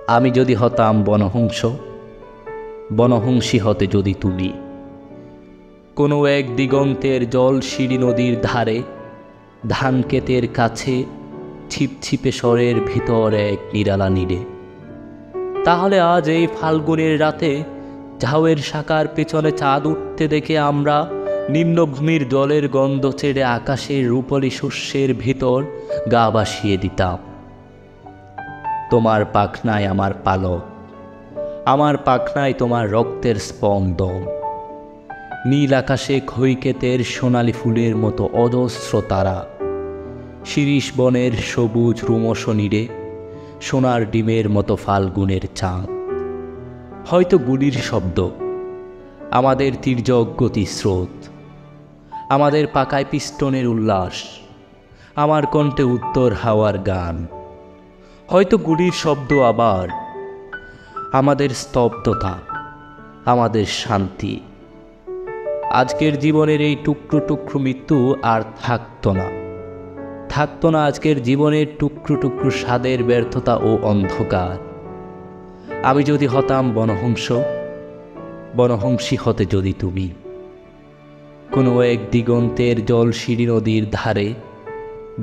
আমি যদি হতাম বনহংস, বনহংসী হতে যদি তুমি কোনো এক দিগন্তের জল সিঁড়ি নদীর ধারে, ধান ক্ষেতের কাছে, ছিপছিপে স্বরের ভিতর এক নিরালা নীড়ে, তাহলে আজ এই ফাল্গুনের রাতে ঝাউয়ের শাখার পেছনে চাঁদ উঠতে দেখে আমরা নিম্নভূমির জলের গন্ধ ছেড়ে আকাশের রূপলি শস্যের ভিতর গা ভাসিয়ে দিতাম। তোমার পাখনায় আমার পালক, আমার পাখনায় তোমার রক্তের স্পন্দন। নীল আকাশে খৈকেতের সোনালি ফুলের মতো অজস্র তারা, শিরীষ বনের সবুজ রুমস নীড়ে সোনার ডিমের মতো ফাল্গুনের চাঁদ। হয়তো গুলির শব্দ, আমাদের তির্যক গতি স্রোত, আমাদের পাকায় পিস্টনের উল্লাস, আমার কণ্ঠে উত্তর হাওয়ার গান। হয়তো গুলির শব্দ আবার, আমাদের স্তব্ধতা, আমাদের শান্তি। আজকের জীবনের এই টুকরো টুকরো মৃত্যু আর থাকতো না, থাকতো না আজকের জীবনের টুকরো টুকরো স্বাদের ব্যর্থতা ও অন্ধকার। আমি যদি হতাম বনহংস, বনহংসী হতে যদি তুমি কোনো এক দিগন্তের জল সিঁড়ি নদীর ধারে,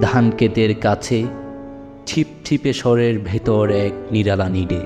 ধান ক্ষেতের কাছে, ছিপছিপে স্বরের ভেতর এক নিরালা নীড়ে।